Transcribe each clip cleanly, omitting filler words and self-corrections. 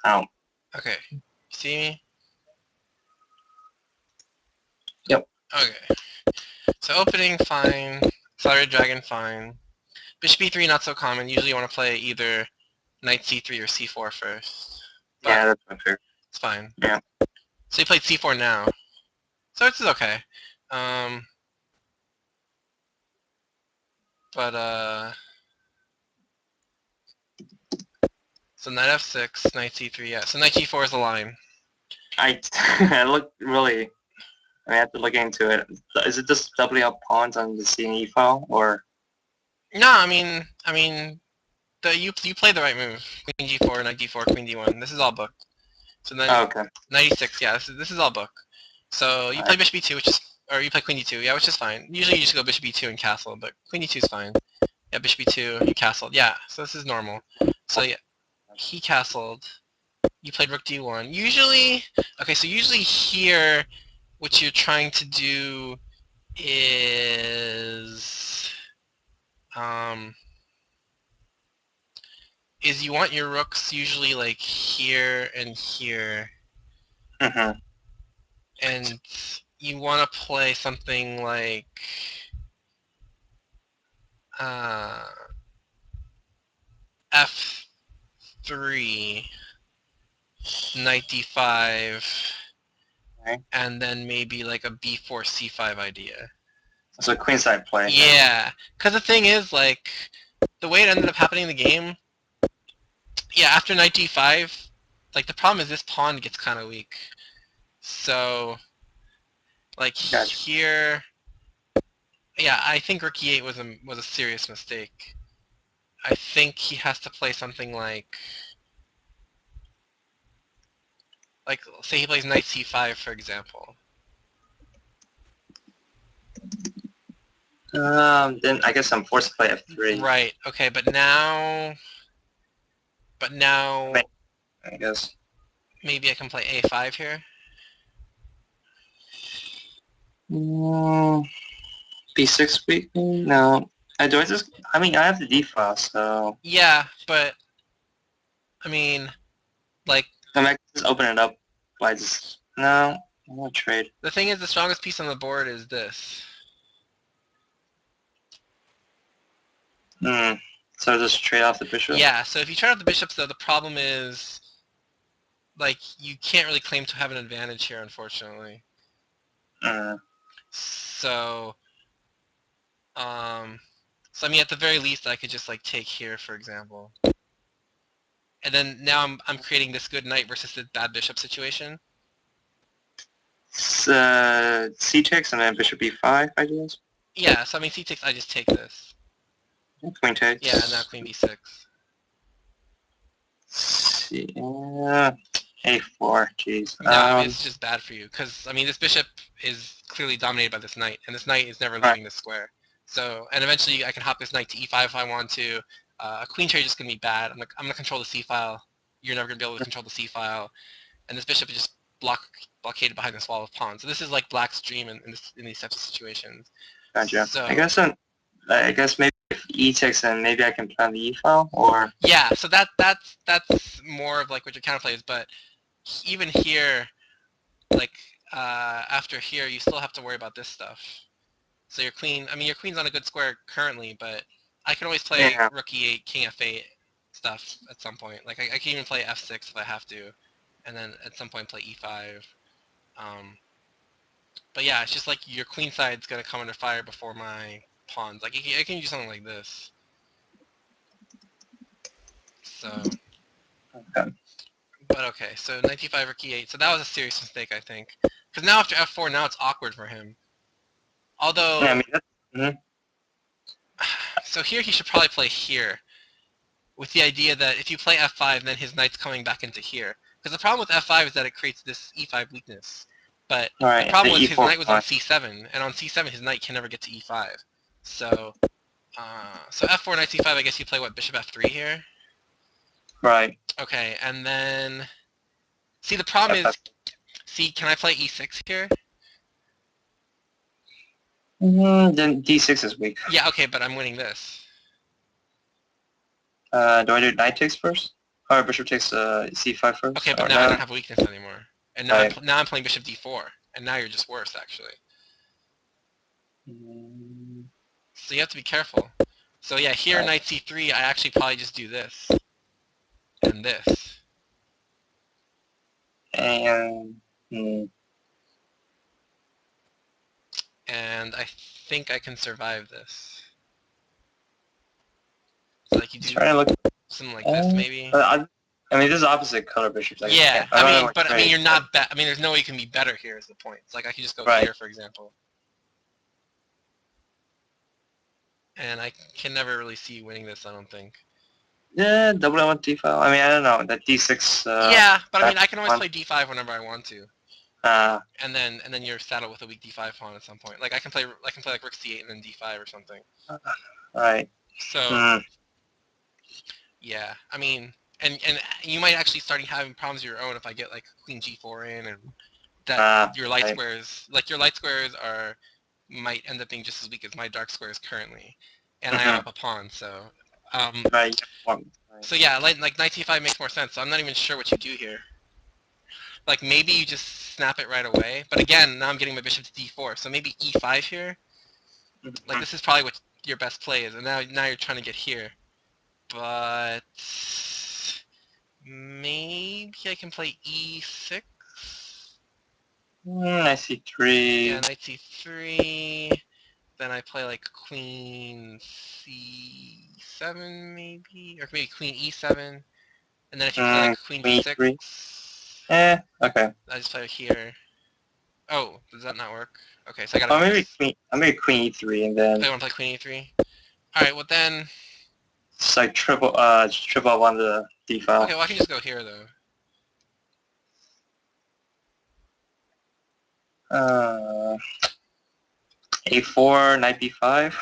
Out. Okay. See me? Yep. Okay. So opening, fine. Accelerated Dragon, fine. Bishop e3, not so common. Usually you want to play either knight c3 or c4 first. But Yeah, that's my favorite. it's fine. Yeah. So you played c4 now. So this is okay. But so knight f6, knight c3, yeah. So knight g4 is the line. I look really. I have to look into it. Is it just doubling up pawns on the C and E file, or? No, I mean, you play the right move. Queen g4, knight d4, queen d1. This is all booked. So then Oh, okay. knight e6, yeah. This is all booked. So you play bishop e2, which is, or you play queen d2, yeah, which is fine. Usually you just go bishop e2 and castle, but queen d2 is fine. Yeah, bishop e2, you castled. Yeah, so this is normal. So yeah, he castled. You played rook d1. Usually, okay, so usually here, what you're trying to do is, is you want your rooks usually like here and here, Mm-hmm. and you want to play something like uh, f3, knight d5, Okay. and then maybe like a b4 c5 idea. So queenside play. Yeah, because the thing is, like, the way it ended up happening in the game, yeah, after knight d5, like, the problem is this pawn gets kind of weak. So, like, Gotcha. here, yeah, I think rook e8 was a serious mistake. I think he has to play something like, say he plays knight c5, for example. Then I guess I'm forced to play F3. Right, okay, but now, I guess. maybe I can play a5 here. B6 weak? No. Do I just? I mean, I have the D file, so Yeah, but, I mean, like, I might just open it up by just. No, I want to trade. the thing is, the strongest piece on the board is this. Hmm. So just trade off the bishop. Yeah, so if you try out the bishops, though, the problem is, like, you can't really claim to have an advantage here, unfortunately. Hmm. So, so I mean, at the very least, I could just, like, take here, for example. And then now I'm creating this good knight versus the bad bishop situation. C takes and then bishop B5 ideas. Yeah, so I mean, c6, I just take this. Queen takes. Yeah, and now queen b6. C. A4. Jeez. No, I mean, it's just bad for you, because, I mean, this bishop is clearly dominated by this knight, and this knight is never leaving this square. So, and eventually I can hop this knight to e5 if I want to. A queen trade is just going to be bad. I'm going to control the c file. You're never going to be able to control the c file. And this bishop is just blockaded behind this wall of pawns. So this is like black's dream in these types of situations. Gotcha. So, I guess maybe if E takes, then maybe I can plan the E file, or yeah, so that's more of like what your counterplay is, but even here, like, after here, you still have to worry about this stuff. So your queen, I mean, your queen's on a good square currently, but I can always play rook e8, king f8 stuff at some point. Like, I can even play f6 if I have to, and then at some point play e5. But yeah, it's just like your queen side's gonna come under fire before my pawns. Like, I can do something like this. So, okay. but okay, so knight d5, rook e8. So that was a serious mistake, I think. Because now after f4, now it's awkward for him. Although, Yeah, I mean, so here he should probably play here, with the idea that if you play f5, then his knight's coming back into here. Because the problem with f5 is that it creates this e5 weakness. But right, the problem the was his E4 knight was on c7, and on c7 his knight can never get to e5. So, so f4, knight c5, I guess you play, what, bishop f3 here? Right. Okay, and then, see, the problem is, see, can I play e6 here? Then D6 is weak. Yeah, okay, but I'm winning this. Do I do knight takes first? Alright, bishop takes c5 first. Okay, but or now I no? don't have a weakness anymore. And now, Right. now I'm playing bishop d4. And now you're just worse, actually. Mm, So you have to be careful. So yeah, here, Right. knight c3, I actually probably just do this. And this. And mm, And I think I can survive this. So like you do trying to look. something like this, maybe. I mean, this is opposite color bishops. Yeah, I don't know what but I mean, trade. you're not bad. I mean, there's no way you can be better here. Is the point? It's like I could just go Right. here, for example, and I can never really see you winning this. I don't think. Yeah, double L1 d5. I mean, I don't know. That d6. Yeah, but I Back mean, I can always one. play d5 whenever I want to, Uh, and then you're saddled with a weak d5 pawn at some point. Like I can play like rook c8 and then d5 or something. right. So Mm, yeah, I mean, and you might actually start having problems of your own if I get like queen g4 in and that your light right. squares, like your light squares are might end up being just as weak as my dark squares currently, and I am Mm-hmm. up a pawn. So, Right. Right. so yeah, like knight c5 makes more sense. So I'm not even sure what you do here. Like maybe you just snap it right away. But again, now I'm getting my bishop to d4. So maybe e5 here. Like Mhm. this is probably what your best play is. And now you're trying to get here. But maybe I can play e6. I see three. Yeah, knight c3. Then I play like queen c7 maybe, or maybe queen e7. And then if you play like queen Queen d6, e3. Okay. I just play here. Oh, does that not work? Okay, so I gotta Or fix. maybe queen e3 and I then want to play queen e3. All right, well then. it's like triple up on the d Okay, file. well I can just go here though. Uh, a4, knight b5,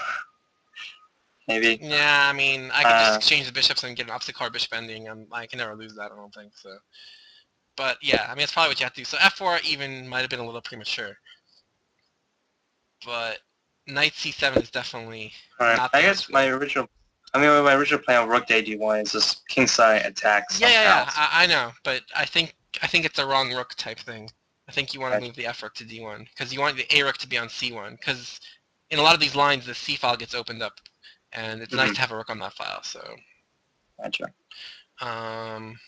maybe. Yeah, I mean I could just Uh, exchange the bishops and get an opposite card bishop ending. I can never lose that. I don't think so. But yeah, I mean it's probably what you have to do. So f4 even might have been a little premature. But knight c7 is definitely Alright. not the I way to guess go. my original plan of rook to d1 is just kingside attack somehow. Yeah. I know, but I think it's a wrong rook type thing. I think you want to Gotcha. move the f rook to d1 because you want the a rook to be on c1 because in a lot of these lines the c file gets opened up, and it's nice Mm-hmm. to have a rook on that file. So, Gotcha. um,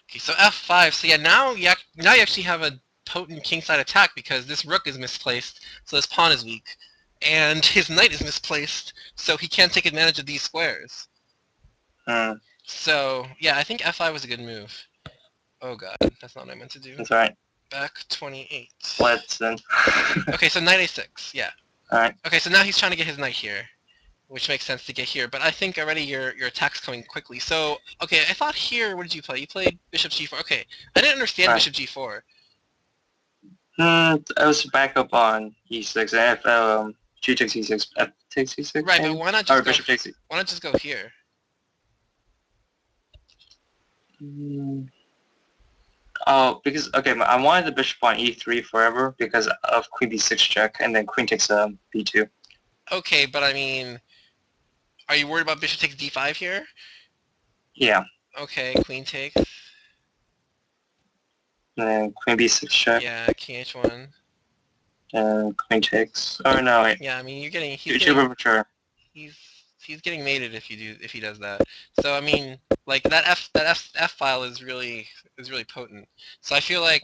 okay, so f5. So yeah, now you actually have a potent kingside attack because this rook is misplaced, so this pawn is weak, and his knight is misplaced, so he can't take advantage of these squares. Mm, So yeah, I think f5 was a good move. Oh god, that's not what I meant to do. that's alright. Back 28. Let's then. Okay, so knight a6, yeah. Alright. Okay, so now he's trying to get his knight here, which makes sense to get here, but I think already your attack's coming quickly. So, okay, I thought here, what did you play? You played bishop g4. Okay, I didn't understand Alright. bishop g4. I was back up on e6 and if g takes e6, f takes e6 Right, but maybe? Or bishop takes e. why not just go here? Mm, Oh, because okay, I wanted the bishop on e3 forever because of queen b6 check, and then queen takes b2. Okay, but I mean, are you worried about bishop takes d5 here? Yeah, Okay, queen takes. and then queen b6 check, Yeah, king h1. and queen takes. Oh no, wait, Yeah, I mean, too premature. he's he's getting mated if he does that. So I mean, like that F file is really potent. So I feel like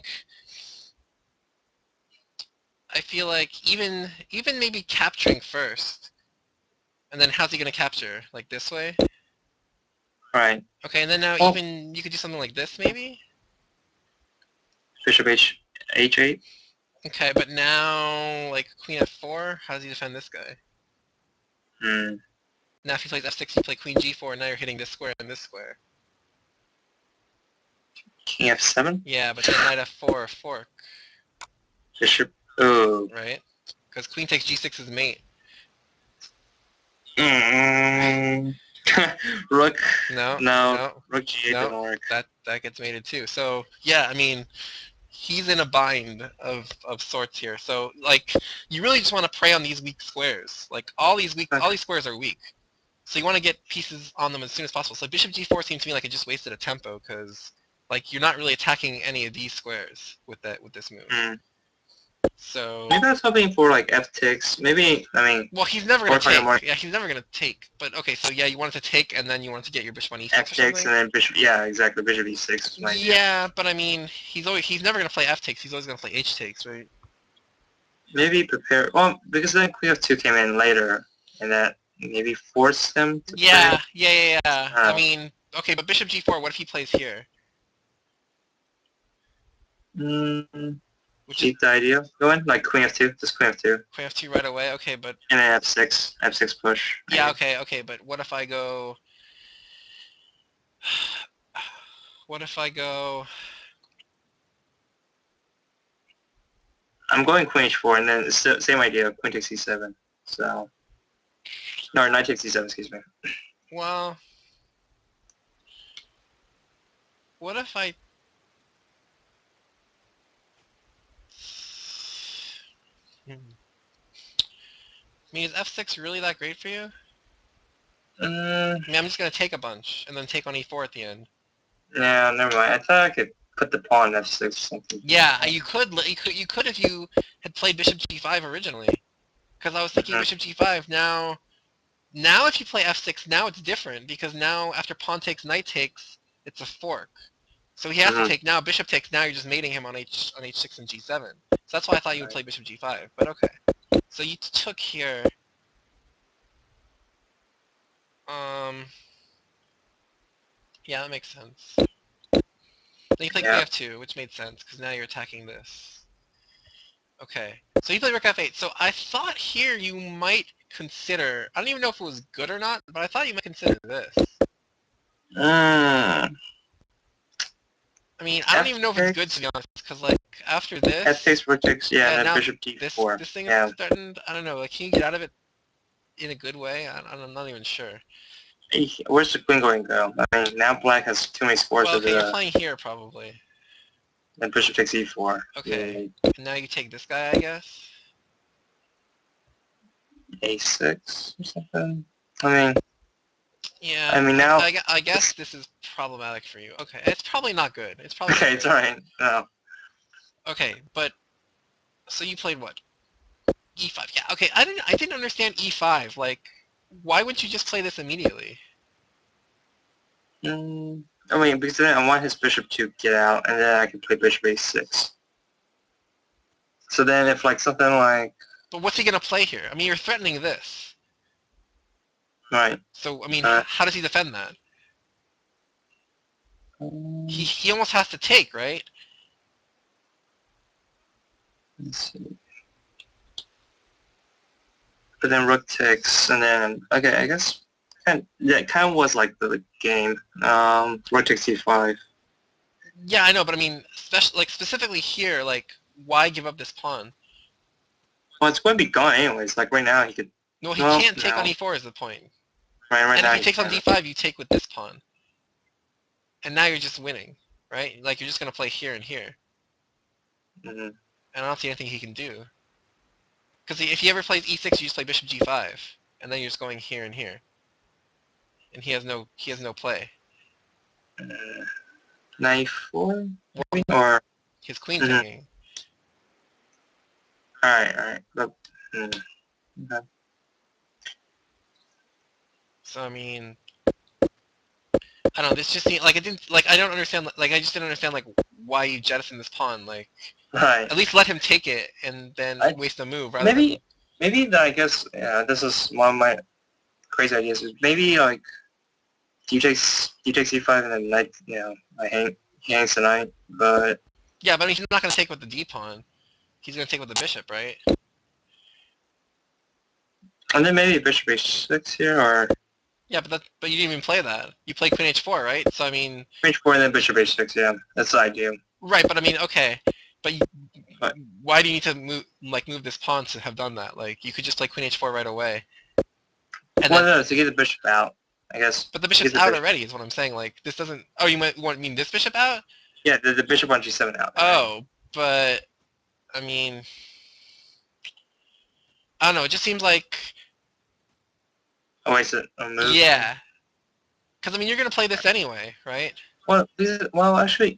even maybe capturing first, and then how's he gonna capture? Like this way? Right. Okay, and then now Well, even you could do something like this maybe. bishop h8. Okay, but now like queen f4. How does he defend this guy? Hmm. Now if he plays f6, you play queen g4, and now you're hitting this square and this square. King f7. Yeah, but then knight f4 fork, Bishop. Oh. right? Because queen takes g6 is mate. Mm. Rook. No, No. no, Rook g8 no. didn't work. That gets mated too. So yeah, I mean, he's in a bind of sorts here. So like, you really just want to prey on these weak squares. Like all these squares are weak. So you want to get pieces on them as soon as possible. So bishop g4 seems to me like it just wasted a tempo because like you're not really attacking any of these squares with this move. Mm. So Maybe I was hoping for like f takes. Maybe well, he's never gonna or if I got take. more Yeah, he's never gonna take. But okay, so yeah, you wanted to take, and then you wanted to get your bishop on e6 f or takes something. and then bishop. Yeah, exactly. Bishop e6 is my idea. Yeah, but I mean, he's never gonna play f takes. He's always gonna play h takes, right? Maybe prepare. Well, because then queen f2 came in later, and that maybe forced him to play. Yeah. I mean, okay, but bishop g4. What if he plays here? Which is Keep the idea going, like queen f2, just queen f2, queen f2 right away. Okay, but and then f6 push. yeah, Maybe. okay, but what if I go? What if I go? I'm going queen h4, and then it's the same idea, queen takes e7. So, no, knight takes e7, excuse me. Well, what if I? I mean, is f6 really that great for you? Mm, I mean, I'm just gonna take a bunch and then take on e4 at the end. yeah, never mind. I thought I could put the pawn on f6 or something. Yeah, you could if you had played bishop g5 originally, because I was thinking bishop g5. Now if you play f6, now it's different because now after pawn takes, knight takes, it's a fork. So he has to take now. Bishop takes now. You're just mating him on h6 and g7. So that's why I thought you would play bishop g5. But okay. So you took here. Yeah, that makes sense. Then you play queen f2, which made sense because now you're attacking this. Okay. So you play rook f8. So I thought here you might consider. I don't even know if it was good or not, but I thought you might consider this. I mean, I don't even know if it's good to be honest, because like after this, f takes, rook takes, yeah, and then now bishop d4. this thing Yeah. is threatened. I don't know. Like, can you get out of it in a good way? I'm not even sure. Where's the queen going to go? I mean, now black has too many scores Well, with okay, you're playing here probably. then bishop takes e4. Okay, Yeah. and now you take this guy, I guess. a6 or something. I Yeah, mean now. I guess this is problematic for you. Okay, it's probably not good. It's probably Okay, not it's good. alright. No. Okay, but so you played what? E5. Yeah. Okay, I didn't understand E5. Like, why wouldn't you just play this immediately? I mean, because then I want his bishop to get out, and then I can play bishop a6. So then if like something like... But what's he gonna play here? I mean, you're threatening this. Right. So I mean, how does he defend that? He almost has to take, right? Let's see. But then rook takes, and then... Okay, I guess... Yeah, it kind of was like the game. Rook takes e5. Yeah, I know, but I mean, specifically here, like, why give up this pawn? Well, it's going to be gone anyways. Like right now, he could... No, he can't take on e4 is the point. Right And now if he takes on d5, you take with this pawn. And now you're just winning, right? Like, you're just going to play here and here. Mm-hmm. And I don't see anything he can do. Because if he ever plays e6, you just play bishop g5. And then you're just going here and here. And he has no play. Knight 4? Maybe? Or... His queen's hanging. Alright. Okay. So, I mean... I don't know, this just seemed, like, I don't understand, like, I just didn't understand, like, why you jettison this pawn, like, Right. at least let him take it, and then waste a move, rather maybe I guess, yeah, this is one of my crazy ideas, is maybe, like, d takes e5 and then knight, he hangs the knight, but... Yeah, but I mean, he's not going to take with the d-pawn, he's going to take with the bishop, right? And then maybe bishop h6 here, or... Yeah, but you didn't even play that. You played queen h4, right? So I mean... Queen h4 and then bishop h6, yeah. That's the idea. Right, but I mean, okay. But why do you need to move this pawn to have done that? Like, you could just play queen h4 right away. And no, to get the bishop out, I guess. But the bishop's out already, is what I'm saying. Like, this doesn't... Oh, you mean this bishop out? Yeah, the bishop on g7 out. Oh, but... I mean... I don't know, it just seems like... Oh, wait, so a move? Yeah. Because, I mean, you're going to play this anyway, right? Well, actually,